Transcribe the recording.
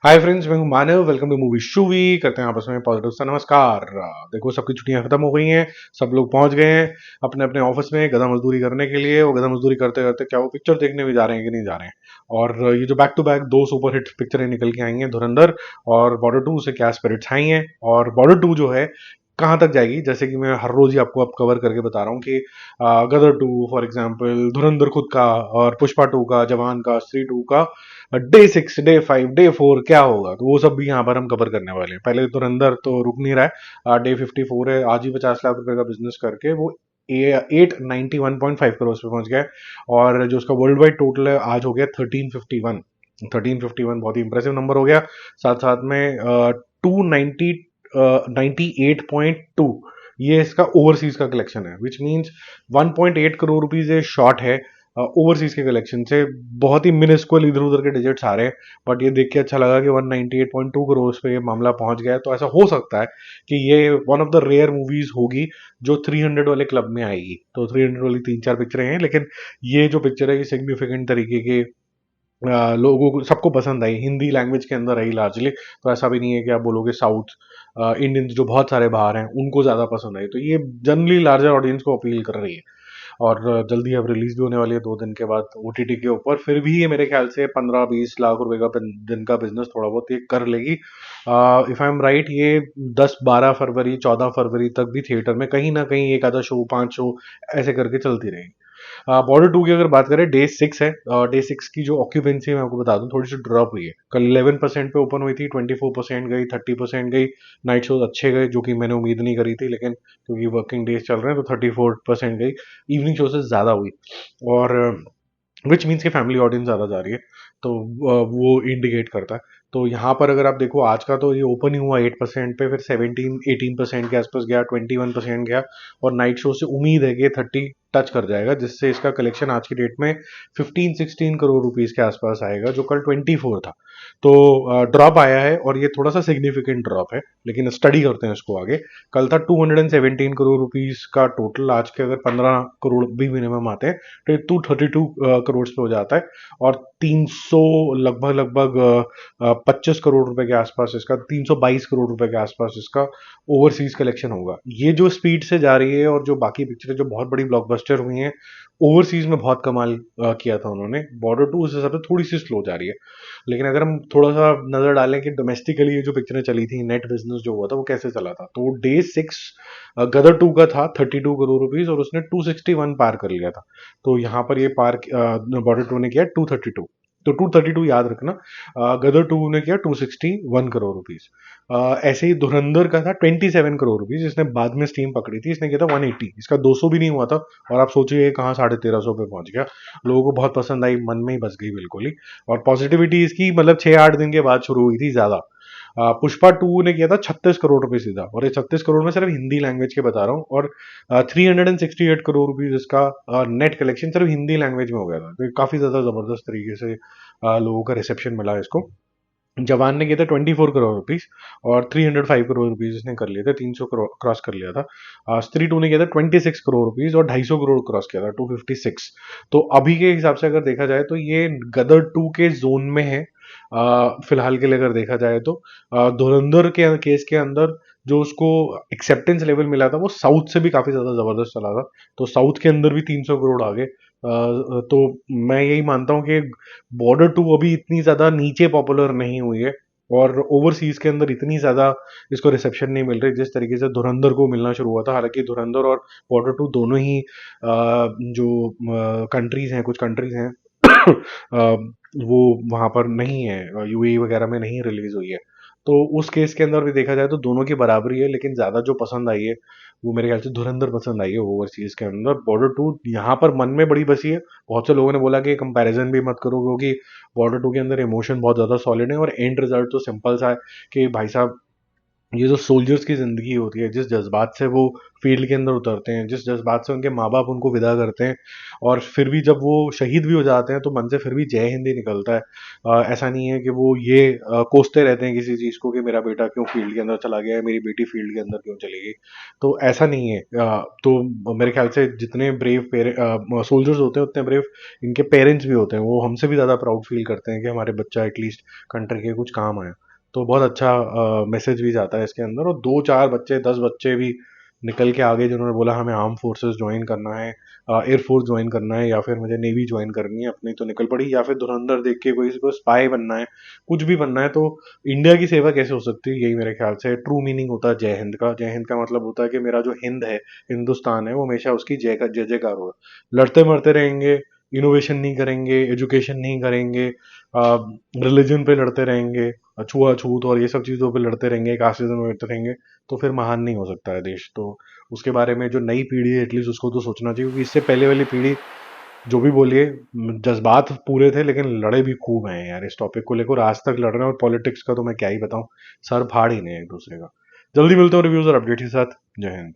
हाय friends, मैं हूं Manav. Welcome to movie Shoovie. करते हैं आपस में पॉजिटिव सा नमस्कार। देखो, सबकी छुट्टियां खत्म हो गई हैं। सब लोग पहुंच गए हैं अपने अपने ऑफिस में गधा मजदूरी करने के लिए। वो गधा मजदूरी करते करते क्या वो पिक्चर देखने भी जा रहे हैं कि नहीं जा रहे हैं। और ये जो बैक टू बैक दो सुपर हिट पिक्चरें निकल के आई हैं, धुरंधर और बॉर्डर टू, से क्या स्पिरिट्स आई हैं। और बॉर्डर टू जो है कहाँ तक जाएगी, जैसे कि मैं हर रोज ही आपको अब कवर करके बता रहा हूँ कि गदर टू फॉर एग्जाम्पल, धुरंधर खुद का, और पुष्पा टू का, जवान का, स्त्री टू का, डे 6, डे 5, डे 4 क्या होगा, तो वो सब भी यहाँ पर हम कवर करने वाले हैं। पहले धुरंधर तो रुक नहीं रहा है, डे 54 है, आज ही 50 लाख रुपए का बिजनेस करके वो 891.5 करोड़ पे पहुंच गया है। और जो उसका वर्ल्ड वाइड टोटल है आज हो गया 1351। बहुत ही इंप्रेसिव नंबर हो गया। साथ साथ में 98.2 ये इसका ओवरसीज का कलेक्शन है, विच मीन्स 1.8 करोड़ रुपीज ये शॉर्ट है ओवरसीज के कलेक्शन से। बहुत ही मिनिस्कुअल इधर उधर के डिजिट्स आ रहे हैं, बट ये देख के अच्छा लगा कि 198.2 करोड़ पे ये मामला पहुंच गया है। तो ऐसा हो सकता है कि ये one of the rare movies होगी जो 300 वाले क्लब में आएगी। तो 300 वाली 3-4 पिक्चरें हैं, लेकिन ये जो पिक्चर है ये सिग्निफिकेंट तरीके के लोगों को सबको पसंद आई, हिंदी लैंग्वेज के अंदर रही लार्जली। तो ऐसा भी नहीं है कि आप बोलोगे साउथ इंडियंस जो बहुत सारे बाहर हैं उनको ज्यादा पसंद आई। तो ये जनरली लार्जर ऑडियंस को अपील कर रही है। और जल्दी अब रिलीज भी होने वाली है 2 दिन के बाद ओटीटी के ऊपर। फिर भी ये मेरे ख्याल से 15-20 लाख रुपए का दिन का बिजनेस थोड़ा बहुत ये कर लेगी। इफ आई एम राइट, ये 10-12 फरवरी 14 फरवरी तक भी थिएटर में कहीं ना कहीं एक आधा शो, 5 शो ऐसे करके चलती रहेगी। बॉर्डर टू की अगर बात करें, डे 6 है। डे 6 की जो ऑक्यूपेंसी है मैं आपको बता दूं, थोड़ी सी ड्रॉप हुई है। कल 11% पे ओपन हुई थी, 24% गई, 30% गई। नाइट शोज अच्छे गए, जो कि मैंने उम्मीद नहीं करी थी, लेकिन क्योंकि वर्किंग डेज चल रहे हैं तो 34% गई। इवनिंग शो से ज्यादा हुई। और विच मीन्स की फैमिली ऑडियंस ज़्यादा जा रही है। तो वो इंडिकेट करता है। तो यहाँ पर अगर आप देखो, आज का तो ये ओपन ही हुआ 8% पे, फिर 17-18% के आसपास गया, 21% गया। और नाइट शो से उम्मीद है कि 30 टच कर जाएगा, जिससे इसका कलेक्शन आज की डेट में 15-16 करोड़ रुपीज के आसपास आएगा, जो कल 24 था। तो ड्रॉप आया है, और ये थोड़ा सा सिग्निफिकेंट ड्रॉप है, लेकिन स्टडी करते हैं इसको आगे। कल था 217 करोड़ रुपीज का टोटल, आज के अगर 15 करोड़ भी मिनिमम आते हैं तो 232 करोड़ पे हो जाता है। और 300 लगभग लगभग 25 करोड़ रुपए के आसपास इसका, 322 करोड़ रुपए के आसपास इसका ओवरसीज कलेक्शन होगा। ये जो स्पीड से जा रही है, और जो बाकी पिक्चरें जो बहुत बड़ी ब्लॉकबस्टर हुई हैं ओवरसीज में बहुत कमाल किया था उन्होंने, बॉर्डर टू उस हिसाब से थोड़ी सी स्लो जा रही है। लेकिन अगर हम थोड़ा सा नजर डालें कि डोमेस्टिकली ये जो पिक्चरें चली थी, नेट बिजनेस जो हुआ था वो कैसे चला था, तो डे 6 गदर टू का था 32 करोड़ रुपीज, और उसने 261 पार कर लिया था। तो यहाँ पर ये पार बॉर्डर टू ने किया 232। तो 232 याद रखना। गदर टू ने किया 261 करोड़ रुपीज। ऐसे ही धुरंधर का था 27 करोड़ रुपीज, इसने बाद में स्टीम पकड़ी थी, इसने किया था 180, इसका 200 भी नहीं हुआ था। और आप सोचिए कहाँ 1350 पे पहुंच गया। लोगों को बहुत पसंद आई, मन में ही बस गई बिल्कुल ही। और पॉजिटिविटी इसकी मतलब 6-8 दिन के बाद शुरू हुई थी ज्यादा। पुष्पा टू ने किया था 36 करोड़ रुपए सीधा, और ये 36 करोड़ में सिर्फ हिंदी लैंग्वेज के बता रहा हूँ। और 368 करोड़ रुपीज इसका नेट कलेक्शन सिर्फ हिंदी लैंग्वेज में हो गया था। तो काफी ज्यादा जबरदस्त तरीके से लोगों का रिसेप्शन मिला इसको। जवान ने किया था 24 करोड़ रुपीज, और 305 करोड़ रुपीज इसने कर लिए थे, 300 करोड़ क्रॉस कर लिया था। स्त्री टू ने किया था 26 करोड़ रुपीज, और 250 करोड़ क्रॉस किया था, 256। तो अभी के हिसाब से अगर देखा जाए तो ये गदर टू के जोन में है फिलहाल के लिए, अगर देखा जाए तो। धुरंधर के केस के अंदर जो उसको एक्सेप्टेंस लेवल मिला था वो साउथ से भी काफी ज्यादा जबरदस्त चला था। तो साउथ के अंदर भी 300 करोड़ आ गए। तो मैं यही मानता हूँ कि बॉर्डर टू अभी इतनी ज्यादा नीचे पॉपुलर नहीं हुई है, और ओवरसीज के अंदर इतनी ज्यादा इसको रिसेप्शन नहीं मिल रही जिस तरीके से धुरंधर को मिलना शुरू हुआ था। हालांकि धुरंधर और बॉर्डर टू दोनों ही जो कंट्रीज हैं, कुछ कंट्रीज हैं वो वहां पर नहीं है, यूएई वगैरह में नहीं रिलीज हुई है। तो उस केस के अंदर भी देखा जाए तो दोनों की बराबरी है, लेकिन ज्यादा जो पसंद आई है वो मेरे ख्याल से धुरंधर पसंद आई है ओवरसीज के अंदर। बॉर्डर टू यहाँ पर मन में बड़ी बसी है। बहुत से लोगों ने बोला कि कंपैरिजन भी मत करो, क्योंकि बॉर्डर टू के अंदर इमोशन बहुत ज्यादा सॉलिड है, और एंड रिजल्ट तो सिंपल सा है कि भाई साहब ये जो सोल्जर्स की ज़िंदगी होती है, जिस जज़्बात से वो फ़ील्ड के अंदर उतरते हैं, जिस जज़्बात से उनके माँ-बाप उनको विदा करते हैं और फिर भी जब वो शहीद भी हो जाते हैं, तो मन से फिर भी जय हिंद ही निकलता है। ऐसा नहीं है कि वो ये कोसते रहते हैं किसी चीज़ को कि मेरा बेटा क्यों फ़ील्ड के अंदर चला गया है, मेरी बेटी फ़ील्ड के अंदर क्यों चली गई। तो ऐसा नहीं है। तो मेरे ख़्याल से जितने ब्रेव सोल्जर्स होते हैं, उतने ब्रेव इनके पेरेंट्स भी होते हैं। वो हमसे भी ज़्यादा प्राउड फ़ील करते हैं कि हमारे बच्चा एटलीस्ट कंट्री के कुछ काम आया। तो बहुत अच्छा मैसेज भी जाता है इसके अंदर, और 2-4 बच्चे 10 बच्चे भी निकल के आगे जिन्होंने बोला हमें आर्म फोर्सेस ज्वाइन करना है, एयर फोर्स ज्वाइन करना है, या फिर मुझे नेवी ज्वाइन करनी है अपनी, तो निकल पड़ी। या फिर धुरंधर देख के कोई को स्पाई बनना है, कुछ भी बनना है, तो इंडिया की सेवा कैसे हो सकती है। यही मेरे ख्याल से ट्रू मीनिंग होता है जय हिंद का। जय हिंद का मतलब होता है कि मेरा जो हिंद है, हिंदुस्तान है, वो हमेशा उसकी जय का जय जयकार होगा। लड़ते मरते रहेंगे, इनोवेशन नहीं करेंगे, एजुकेशन नहीं करेंगे, रिलीजन पे लड़ते रहेंगे, छुआछूत और ये सब चीज़ों पे लड़ते रहेंगे, कास्टिज्म में लड़ते रहेंगे, तो फिर महान नहीं हो सकता है देश। तो उसके बारे में जो नई पीढ़ी है एटलीस्ट उसको तो सोचना चाहिए, क्योंकि इससे पहले वाली पीढ़ी जो भी बोलिए, जज्बात पूरे थे लेकिन लड़े भी खूब हैं यार इस टॉपिक को लेकर। आज तक लड़ रहे हैं, और पॉलिटिक्स का तो मैं क्या ही बताऊं, सर फाड़ ही नहीं है एक दूसरे का। जल्दी मिलते हैं रिव्यूज और अपडेट के साथ। जय हिंद।